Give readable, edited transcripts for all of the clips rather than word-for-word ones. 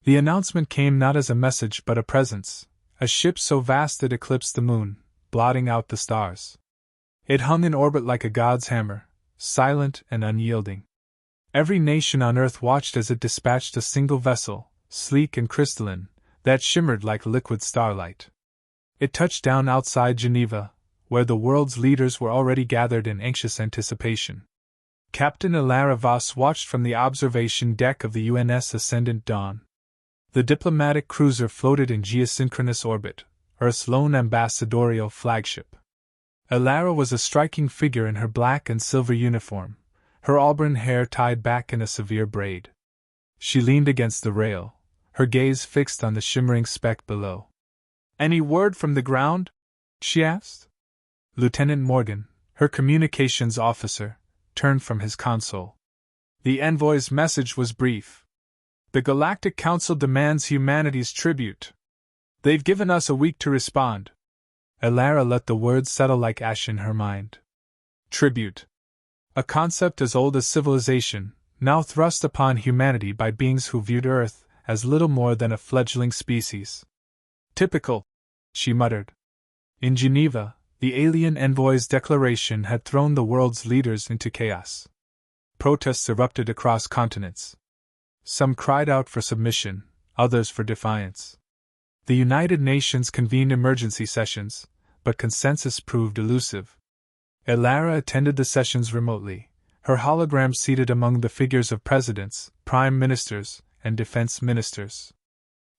The announcement came not as a message but a presence, a ship so vast it eclipsed the moon, blotting out the stars. It hung in orbit like a god's hammer, silent and unyielding. Every nation on earth watched as it dispatched a single vessel, sleek and crystalline, that shimmered like liquid starlight. It touched down outside Geneva, where the world's leaders were already gathered in anxious anticipation. Captain Ilara Voss watched from the observation deck of the UNS Ascendant Dawn. The diplomatic cruiser floated in geosynchronous orbit, Earth's lone ambassadorial flagship. Ilara was a striking figure in her black and silver uniform, her auburn hair tied back in a severe braid. She leaned against the rail, her gaze fixed on the shimmering speck below. "Any word from the ground?" she asked. Lieutenant Morgan, her communications officer, turned from his console. The envoy's message was brief. "The Galactic Council demands humanity's tribute. They've given us a week to respond." Ilara let the words settle like ash in her mind. Tribute. A concept as old as civilization, now thrust upon humanity by beings who viewed Earth as little more than a fledgling species. "Typical," she muttered. In Geneva, the alien envoy's declaration had thrown the world's leaders into chaos. Protests erupted across continents. Some cried out for submission, others for defiance. The United Nations convened emergency sessions, but consensus proved elusive. Ilara attended the sessions remotely, her hologram seated among the figures of presidents, prime ministers, and defense ministers.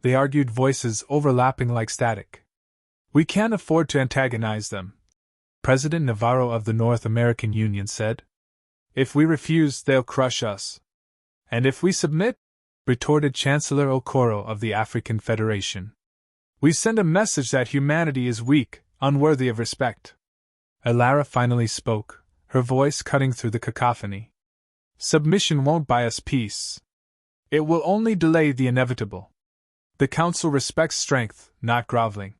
They argued, voices overlapping like static. "We can't afford to antagonize them," President Navarro of the North American Union said. "If we refuse, they'll crush us." "And if we submit?" retorted Chancellor Okoro of the African Federation. "We send a message that humanity is weak, unworthy of respect." Ilara finally spoke, her voice cutting through the cacophony. "Submission won't buy us peace. It will only delay the inevitable. The Council respects strength, not groveling.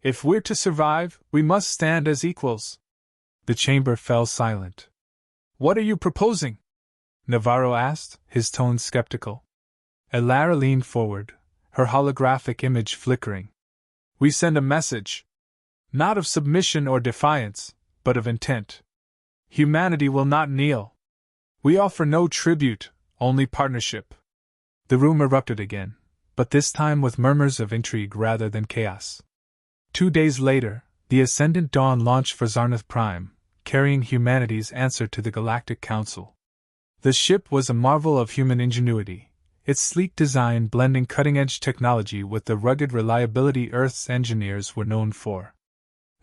If we're to survive, we must stand as equals." The chamber fell silent. "What are you proposing?" Navarro asked, his tone skeptical. Ilara leaned forward, her holographic image flickering. "We send a message. Not of submission or defiance, but of intent. Humanity will not kneel. We offer no tribute, only partnership." The room erupted again, but this time with murmurs of intrigue rather than chaos. 2 days later, the Ascendant Dawn launched for Zarnath Prime, carrying humanity's answer to the Galactic Council. The ship was a marvel of human ingenuity, its sleek design blending cutting-edge technology with the rugged reliability Earth's engineers were known for.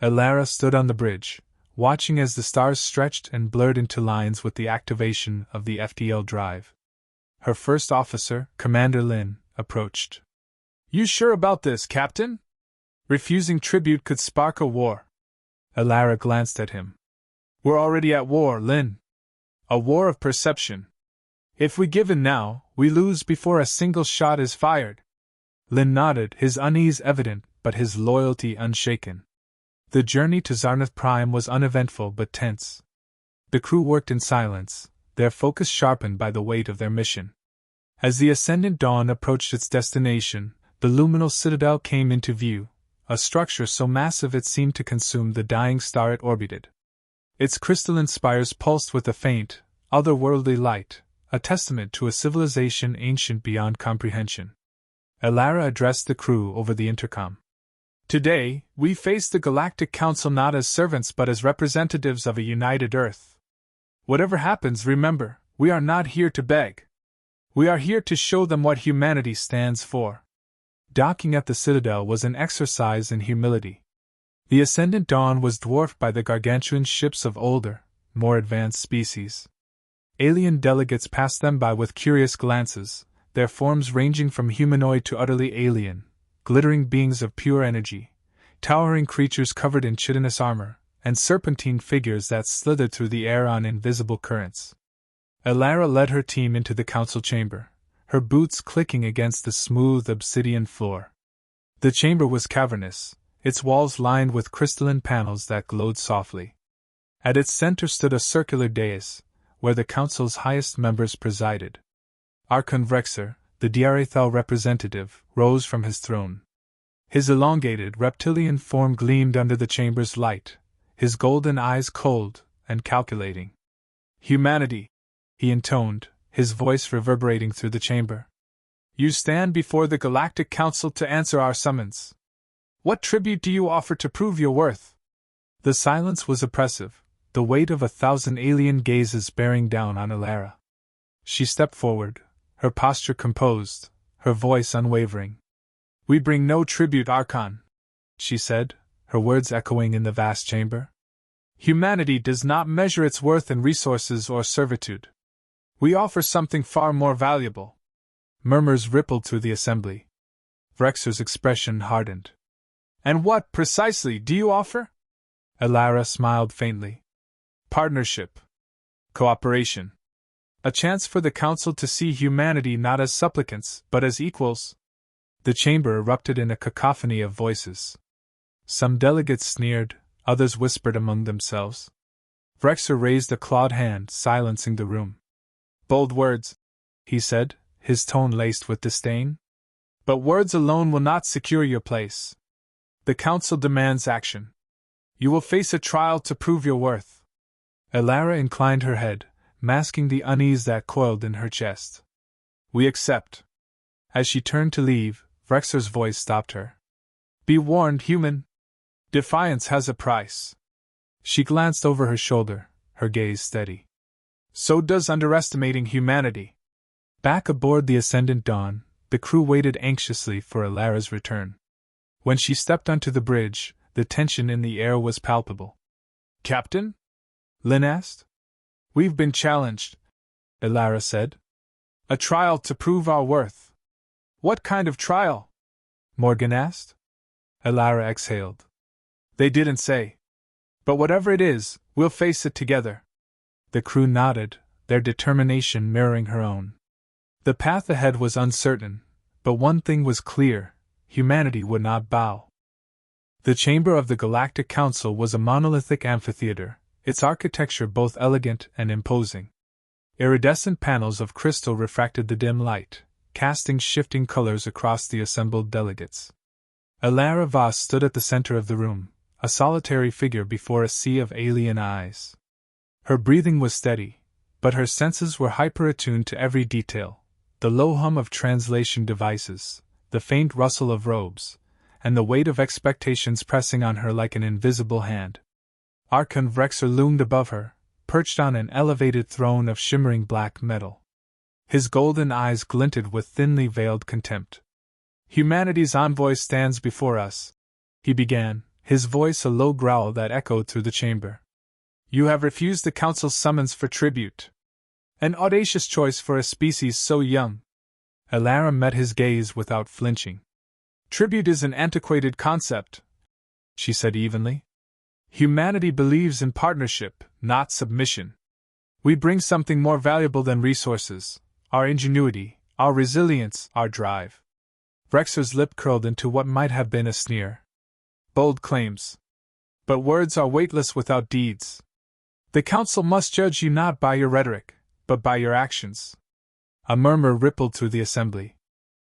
Ilara stood on the bridge, watching as the stars stretched and blurred into lines with the activation of the FTL drive. Her first officer, Commander Lin, approached. "You sure about this, Captain? Refusing tribute could spark a war." Ilara glanced at him. "We're already at war, Lin. A war of perception. If we give in now, we lose before a single shot is fired." Lin nodded, his unease evident, but his loyalty unshaken. The journey to Zarnath Prime was uneventful but tense. The crew worked in silence, their focus sharpened by the weight of their mission. As the Ascendant Dawn approached its destination, the luminal citadel came into view, a structure so massive it seemed to consume the dying star it orbited. Its crystalline spires pulsed with a faint, otherworldly light, a testament to a civilization ancient beyond comprehension. Ilara addressed the crew over the intercom. "Today, we face the Galactic Council not as servants but as representatives of a united Earth. Whatever happens, remember, we are not here to beg. We are here to show them what humanity stands for." Docking at the Citadel was an exercise in humility. The Ascendant Dawn was dwarfed by the gargantuan ships of older, more advanced species. Alien delegates passed them by with curious glances, their forms ranging from humanoid to utterly alien, glittering beings of pure energy, towering creatures covered in chitinous armor, and serpentine figures that slithered through the air on invisible currents. Ilara led her team into the council chamber, her boots clicking against the smooth obsidian floor. The chamber was cavernous, its walls lined with crystalline panels that glowed softly. At its center stood a circular dais, where the council's highest members presided. Archon Vrexer, the Diarethal representative, rose from his throne. His elongated reptilian form gleamed under the chamber's light, his golden eyes cold and calculating. "Humanity," he intoned, his voice reverberating through the chamber. "You stand before the Galactic Council to answer our summons. What tribute do you offer to prove your worth?" The silence was oppressive, the weight of 1,000 alien gazes bearing down on Elara. She stepped forward, her posture composed, her voice unwavering. "We bring no tribute, Archon," she said, her words echoing in the vast chamber. "Humanity does not measure its worth in resources or servitude. We offer something far more valuable." Murmurs rippled through the assembly. Vrexer's expression hardened. "And what, precisely, do you offer?" Elara smiled faintly. "Partnership. Cooperation. A chance for the Council to see humanity not as supplicants, but as equals." The chamber erupted in a cacophony of voices. Some delegates sneered, others whispered among themselves. Vrexer raised a clawed hand, silencing the room. "Bold words," he said, his tone laced with disdain. "But words alone will not secure your place. The Council demands action. You will face a trial to prove your worth." Elara inclined her head, masking the unease that coiled in her chest. "We accept." As she turned to leave, Vrexer's voice stopped her. "Be warned, human. Defiance has a price." She glanced over her shoulder, her gaze steady. "So does underestimating humanity." Back aboard the Ascendant Dawn, the crew waited anxiously for Elara's return. When she stepped onto the bridge, the tension in the air was palpable. "Captain?" Lynn asked. "We've been challenged," Elara said. "A trial to prove our worth." "What kind of trial?" Morgan asked. Elara exhaled. "They didn't say. But whatever it is, we'll face it together." The crew nodded, their determination mirroring her own. The path ahead was uncertain, but one thing was clear: humanity would not bow. The chamber of the Galactic Council was a monolithic amphitheater, its architecture both elegant and imposing. Iridescent panels of crystal refracted the dim light, casting shifting colors across the assembled delegates. Elara Vos stood at the center of the room, a solitary figure before a sea of alien eyes. Her breathing was steady, but her senses were hyper-attuned to every detail: the low hum of translation devices, the faint rustle of robes, and the weight of expectations pressing on her like an invisible hand. Archon Vrexer loomed above her, perched on an elevated throne of shimmering black metal. His golden eyes glinted with thinly veiled contempt. "Humanity's envoy stands before us," he began, his voice a low growl that echoed through the chamber. "You have refused the Council's summons for tribute. An audacious choice for a species so young." Elara met his gaze without flinching. "Tribute is an antiquated concept," she said evenly. "Humanity believes in partnership, not submission. We bring something more valuable than resources: our ingenuity, our resilience, our drive." Vrexer's lip curled into what might have been a sneer. "Bold claims. But words are weightless without deeds. The Council must judge you not by your rhetoric, but by your actions." A murmur rippled through the assembly.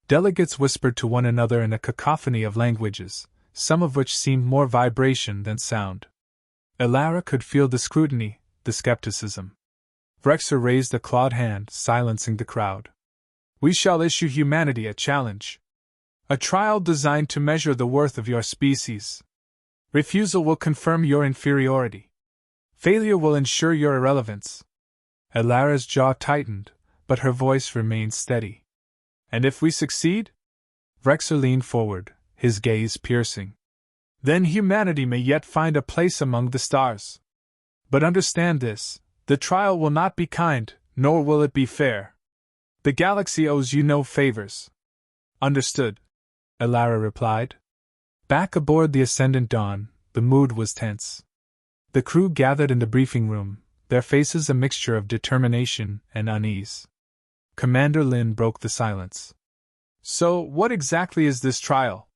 Delegates whispered to one another in a cacophony of languages, some of which seemed more vibration than sound. Elara could feel the scrutiny, the skepticism. Vrexer raised a clawed hand, silencing the crowd. "We shall issue humanity a challenge. A trial designed to measure the worth of your species. Refusal will confirm your inferiority. Failure will ensure your irrelevance." Elara's jaw tightened, but her voice remained steady. "And if we succeed?" Vrexer leaned forward, his gaze piercing. "Then humanity may yet find a place among the stars. But understand this: the trial will not be kind, nor will it be fair. The galaxy owes you no favors." "Understood," Elara replied. Back aboard the Ascendant Dawn, the mood was tense. The crew gathered in the briefing room, their faces a mixture of determination and unease. Commander Lin broke the silence. "So, what exactly is this trial?"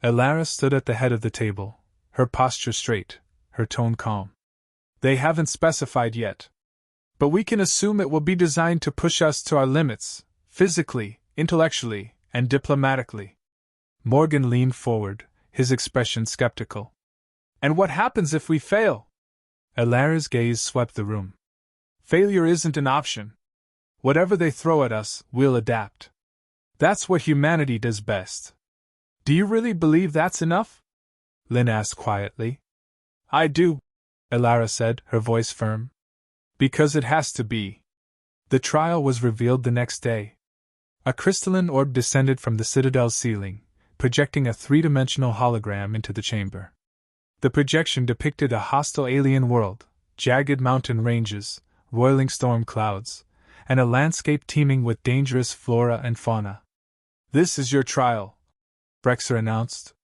Elara stood at the head of the table, her posture straight, her tone calm. "They haven't specified yet. But we can assume it will be designed to push us to our limits, physically, intellectually and diplomatically. Morgan leaned forward, his expression skeptical. And what happens if we fail? Elara's gaze swept the room. Failure isn't an option. Whatever they throw at us, we'll adapt. That's what humanity does best. Do you really believe that's enough? Lynn asked quietly. I do, Elara said, her voice firm. Because it has to be. The trial was revealed the next day. A crystalline orb descended from the citadel's ceiling, projecting a three-dimensional hologram into the chamber. The projection depicted a hostile alien world, jagged mountain ranges, roiling storm clouds, and a landscape teeming with dangerous flora and fauna. This is your trial, Brexer announced.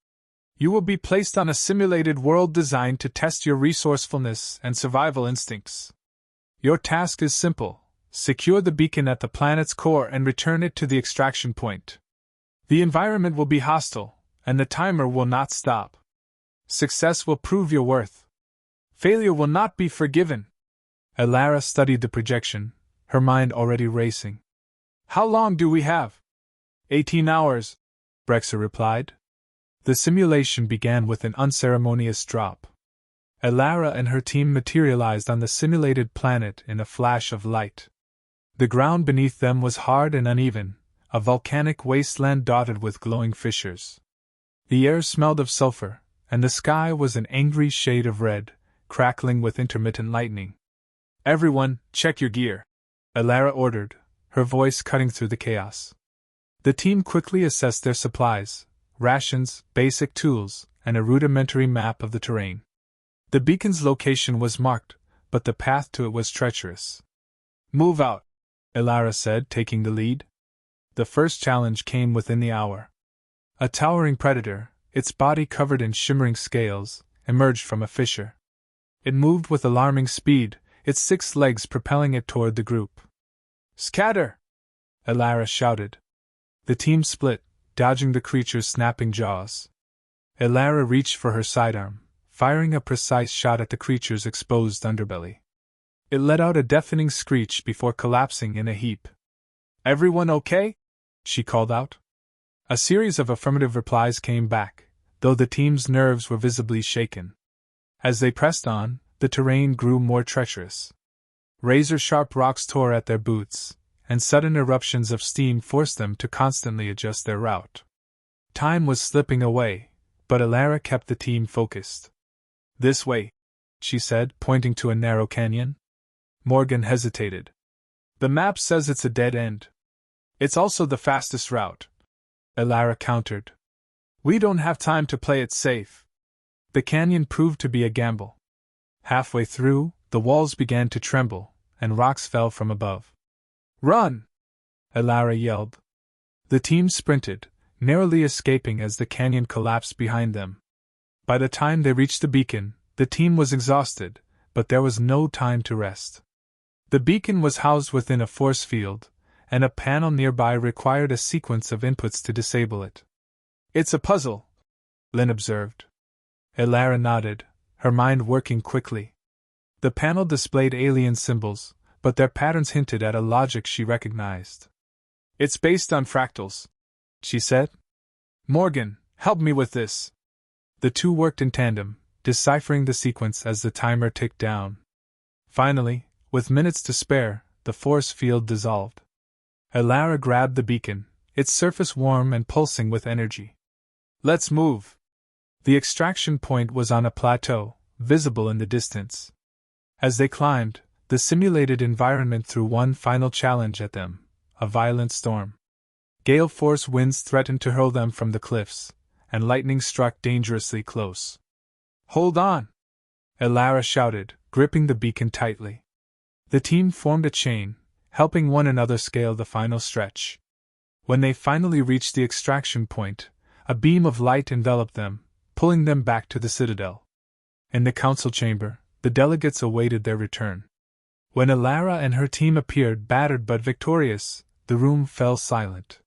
You will be placed on a simulated world designed to test your resourcefulness and survival instincts. Your task is simple: secure the beacon at the planet's core and return it to the extraction point. The environment will be hostile, and the timer will not stop. Success will prove your worth. Failure will not be forgiven. Elara studied the projection, her mind already racing. How long do we have? 18 hours, Brexer replied. The simulation began with an unceremonious drop. Elara and her team materialized on the simulated planet in a flash of light. The ground beneath them was hard and uneven, a volcanic wasteland dotted with glowing fissures. The air smelled of sulfur, and the sky was an angry shade of red, crackling with intermittent lightning. Everyone, check your gear, Elara ordered, her voice cutting through the chaos. The team quickly assessed their supplies, rations, basic tools, and a rudimentary map of the terrain. The beacon's location was marked, but the path to it was treacherous. Move out, Elara said, taking the lead. The first challenge came within the hour. A towering predator, its body covered in shimmering scales, emerged from a fissure. It moved with alarming speed, its 6 legs propelling it toward the group. Scatter! Elara shouted. The team split, dodging the creature's snapping jaws. Elara reached for her sidearm, firing a precise shot at the creature's exposed underbelly. It let out a deafening screech before collapsing in a heap. Everyone okay? She called out. A series of affirmative replies came back, though the team's nerves were visibly shaken. As they pressed on, the terrain grew more treacherous. Razor-sharp rocks tore at their boots, and sudden eruptions of steam forced them to constantly adjust their route. Time was slipping away, but Elara kept the team focused. This way, she said, pointing to a narrow canyon. Morgan hesitated. The map says it's a dead end. It's also the fastest route, Elara countered. We don't have time to play it safe. The canyon proved to be a gamble. Halfway through, the walls began to tremble, and rocks fell from above. Run! Elara yelled. The team sprinted, narrowly escaping as the canyon collapsed behind them. By the time they reached the beacon, the team was exhausted, but there was no time to rest. The beacon was housed within a force field, and a panel nearby required a sequence of inputs to disable it. It's a puzzle, Lynn observed. Elara nodded, her mind working quickly. The panel displayed alien symbols, but their patterns hinted at a logic she recognized. It's based on fractals, she said. Morgan, help me with this. The two worked in tandem, deciphering the sequence as the timer ticked down. Finally, with minutes to spare, the force field dissolved. Elara grabbed the beacon, its surface warm and pulsing with energy. Let's move. The extraction point was on a plateau, visible in the distance. As they climbed, the simulated environment threw one final challenge at them, a violent storm. Gale-force winds threatened to hurl them from the cliffs, and lightning struck dangerously close. Hold on! Elara shouted, gripping the beacon tightly. The team formed a chain, helping one another scale the final stretch. When they finally reached the extraction point, a beam of light enveloped them, pulling them back to the citadel. In the council chamber, the delegates awaited their return. When Elara and her team appeared battered but victorious, the room fell silent.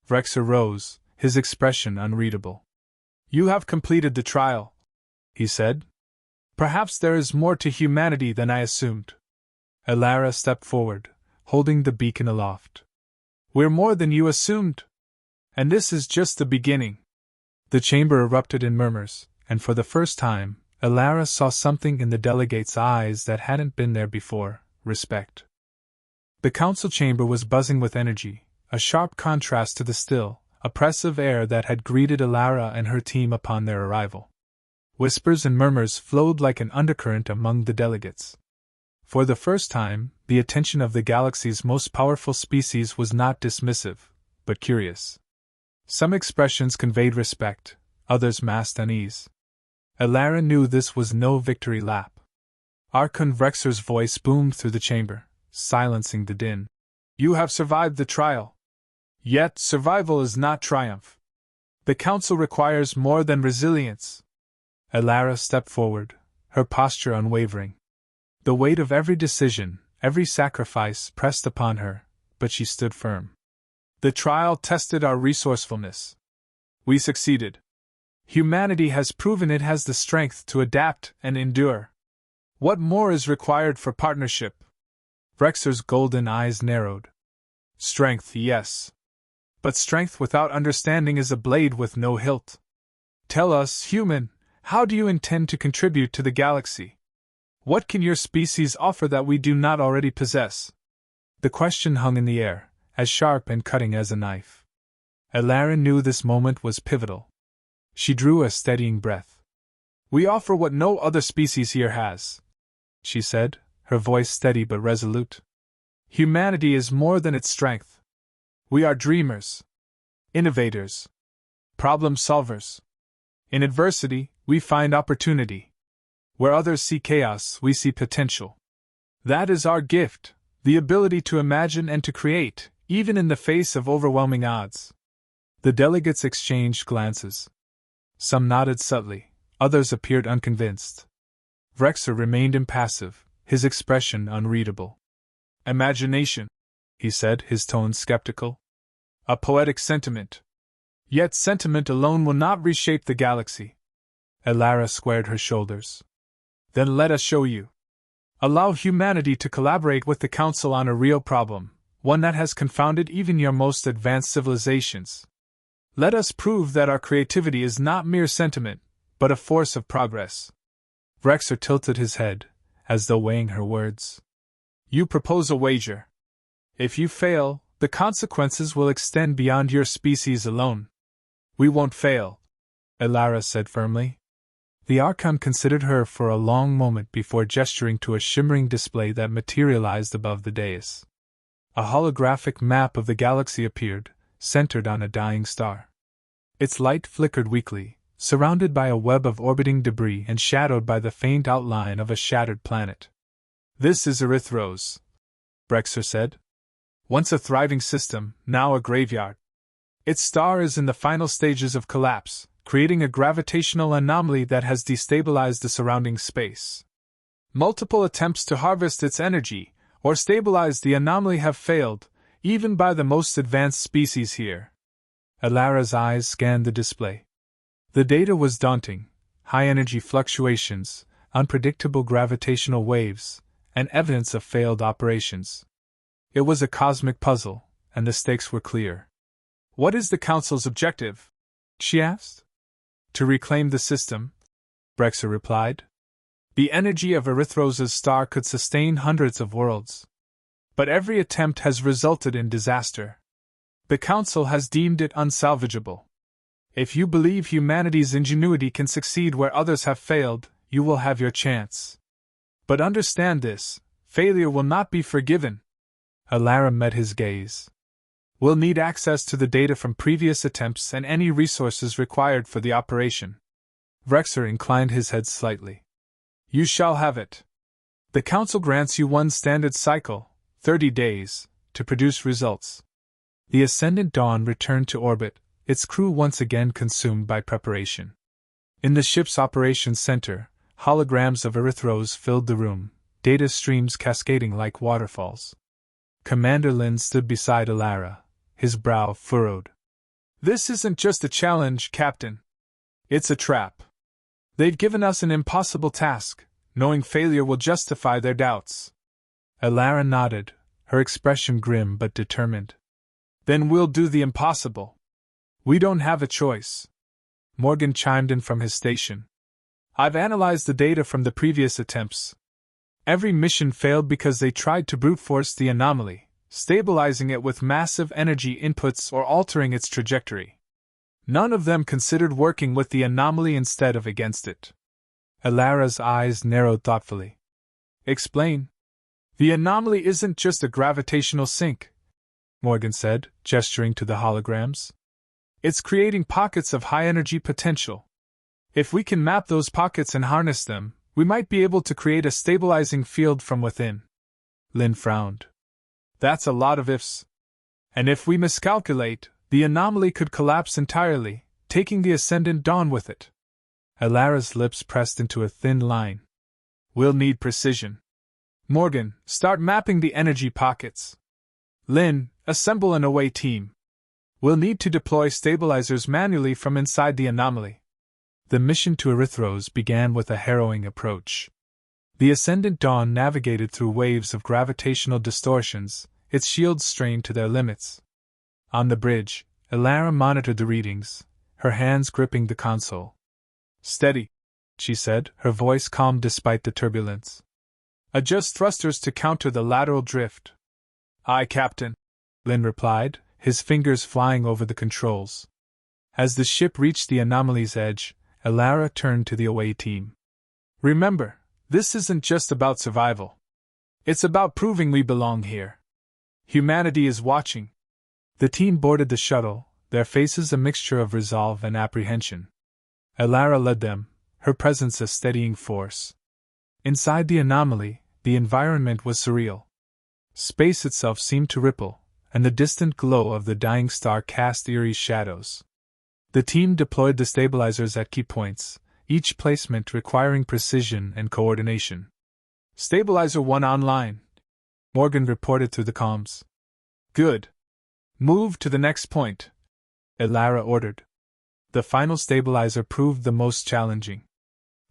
Brexer rose, his expression unreadable. You have completed the trial, he said. Perhaps there is more to humanity than I assumed. Elara stepped forward, holding the beacon aloft. We're more than you assumed. And this is just the beginning. The chamber erupted in murmurs, and for the first time, Elara saw something in the delegates' eyes that hadn't been there before: respect. The council chamber was buzzing with energy, a sharp contrast to the still, oppressive air that had greeted Elara and her team upon their arrival. Whispers and murmurs flowed like an undercurrent among the delegates. For the first time, the attention of the galaxy's most powerful species was not dismissive, but curious. Some expressions conveyed respect, others masked unease. Elara knew this was no victory lap. Archon Vrexer's voice boomed through the chamber, silencing the din. You have survived the trial. Yet, survival is not triumph. The Council requires more than resilience. Elara stepped forward, her posture unwavering. The weight of every decision, every sacrifice pressed upon her, but she stood firm. The trial tested our resourcefulness. We succeeded. Humanity has proven it has the strength to adapt and endure. What more is required for partnership? Vrexer's golden eyes narrowed. Strength, yes. But strength without understanding is a blade with no hilt. Tell us, human, how do you intend to contribute to the galaxy? What can your species offer that we do not already possess? The question hung in the air, as sharp and cutting as a knife. Elara knew this moment was pivotal. She drew a steadying breath. We offer what no other species here has, she said, her voice steady but resolute. Humanity is more than its strength. We are dreamers, innovators, problem solvers. In adversity, we find opportunity. Where others see chaos, we see potential. That is our gift, the ability to imagine and to create, even in the face of overwhelming odds. The delegates exchanged glances. Some nodded subtly, others appeared unconvinced. Vrexer remained impassive, his expression unreadable. Imagination, he said, his tone skeptical. A poetic sentiment. Yet sentiment alone will not reshape the galaxy. Elara squared her shoulders. Then let us show you. Allow humanity to collaborate with the Council on a real problem, one that has confounded even your most advanced civilizations. Let us prove that our creativity is not mere sentiment, but a force of progress. Vrexer tilted his head, as though weighing her words. You propose a wager. If you fail, the consequences will extend beyond your species alone. We won't fail, Elara said firmly. The Archon considered her for a long moment before gesturing to a shimmering display that materialized above the dais. A holographic map of the galaxy appeared, centered on a dying star. Its light flickered weakly, surrounded by a web of orbiting debris and shadowed by the faint outline of a shattered planet. This is Erythros, Vrexer said. Once a thriving system, now a graveyard. Its star is in the final stages of collapse, creating a gravitational anomaly that has destabilized the surrounding space. Multiple attempts to harvest its energy, or stabilize the anomaly have failed, even by the most advanced species here. Elara's eyes scanned the display. The data was daunting: high-energy fluctuations, unpredictable gravitational waves, and evidence of failed operations. It was a cosmic puzzle, and the stakes were clear. What is the Council's objective? She asked. To reclaim the system, Vrexer replied. The energy of Erythros' star could sustain hundreds of worlds. But every attempt has resulted in disaster. The Council has deemed it unsalvageable. If you believe humanity's ingenuity can succeed where others have failed, you will have your chance. But understand this: failure will not be forgiven. Elara met his gaze. We'll need access to the data from previous attempts and any resources required for the operation. Vrexer inclined his head slightly. You shall have it. The Council grants you one standard cycle, 30 days, to produce results. The Ascendant Dawn returned to orbit, its crew once again consumed by preparation. In the ship's operations center, holograms of Erythros filled the room, data streams cascading like waterfalls. Commander Lin stood beside Elara, his brow furrowed. This isn't just a challenge, Captain. It's a trap. They've given us an impossible task, knowing failure will justify their doubts. Elara nodded, her expression grim but determined. Then we'll do the impossible. We don't have a choice. Morgan chimed in from his station. I've analyzed the data from the previous attempts. Every mission failed because they tried to brute force the anomaly, stabilizing it with massive energy inputs or altering its trajectory. None of them considered working with the anomaly instead of against it. Alara's eyes narrowed thoughtfully. Explain. The anomaly isn't just a gravitational sink, Morgan said, gesturing to the holograms. It's creating pockets of high-energy potential. If we can map those pockets and harness them, we might be able to create a stabilizing field from within. Lin frowned. That's a lot of ifs. And if we miscalculate, the anomaly could collapse entirely, taking the Ascendant Dawn with it. Alara's lips pressed into a thin line. We'll need precision. Morgan, start mapping the energy pockets. Lin, assemble an away team. We'll need to deploy stabilizers manually from inside the anomaly. The mission to Erythros began with a harrowing approach. The Ascendant Dawn navigated through waves of gravitational distortions, its shields strained to their limits. On the bridge, Alara monitored the readings, her hands gripping the console. Steady, she said, her voice calm despite the turbulence. Adjust thrusters to counter the lateral drift. Aye, Captain, Lin replied, his fingers flying over the controls. As the ship reached the anomaly's edge, Alara turned to the away team. Remember, this isn't just about survival. It's about proving we belong here. Humanity is watching. The team boarded the shuttle, their faces a mixture of resolve and apprehension. Alara led them, her presence a steadying force. Inside the anomaly, the environment was surreal. Space itself seemed to ripple, and the distant glow of the dying star cast eerie shadows. The team deployed the stabilizers at key points, each placement requiring precision and coordination. Stabilizer 1 online, Morgan reported through the comms. Good. Move to the next point, Alara ordered. The final stabilizer proved the most challenging.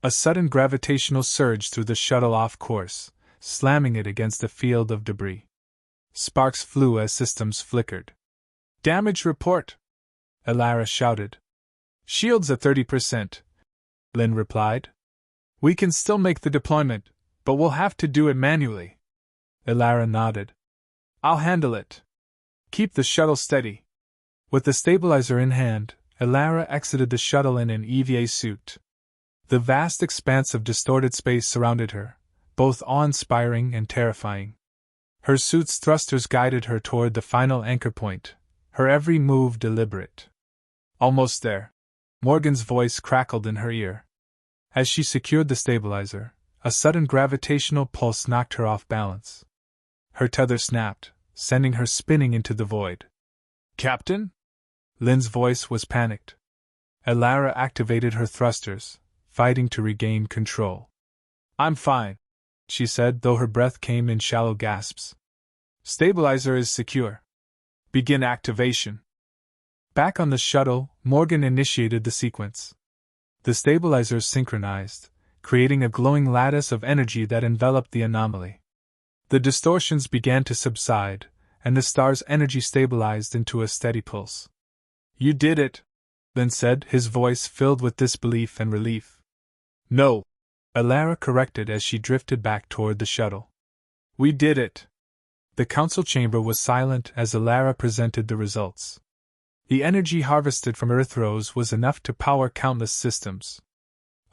A sudden gravitational surge threw the shuttle off course, slamming it against a field of debris. Sparks flew as systems flickered. Damage report, Alara shouted. Shields at 30%, Lin replied. We can still make the deployment, but we'll have to do it manually. Alara nodded. I'll handle it. Keep the shuttle steady. With the stabilizer in hand, Alara exited the shuttle in an EVA suit. The vast expanse of distorted space surrounded her, both awe-inspiring and terrifying. Her suit's thrusters guided her toward the final anchor point, her every move deliberate. Almost there. Morgan's voice crackled in her ear. As she secured the stabilizer, a sudden gravitational pulse knocked her off balance. Her tether snapped, sending her spinning into the void. Captain? Lin's voice was panicked. Alara activated her thrusters, fighting to regain control. I'm fine, she said, though her breath came in shallow gasps. Stabilizer is secure. Begin activation. Back on the shuttle, Morgan initiated the sequence. The stabilizers synchronized, creating a glowing lattice of energy that enveloped the anomaly. The distortions began to subside, and the star's energy stabilized into a steady pulse. You did it, Lin said, his voice filled with disbelief and relief. No, Alara corrected as she drifted back toward the shuttle. We did it. The council chamber was silent as Alara presented the results. The energy harvested from Erythros was enough to power countless systems.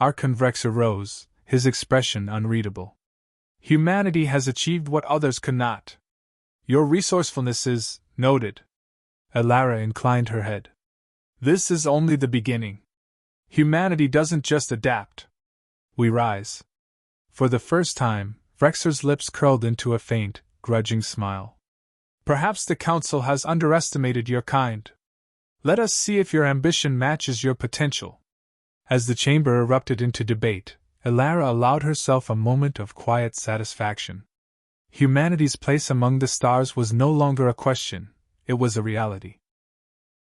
Archon Vrexer rose, his expression unreadable. Humanity has achieved what others could not. Your resourcefulness is noted. Alara inclined her head. This is only the beginning. Humanity doesn't just adapt. We rise. For the first time, Vrexer's lips curled into a faint, grudging smile. Perhaps the Council has underestimated your kind. Let us see if your ambition matches your potential. As the chamber erupted into debate, Alara allowed herself a moment of quiet satisfaction. Humanity's place among the stars was no longer a question, it was a reality.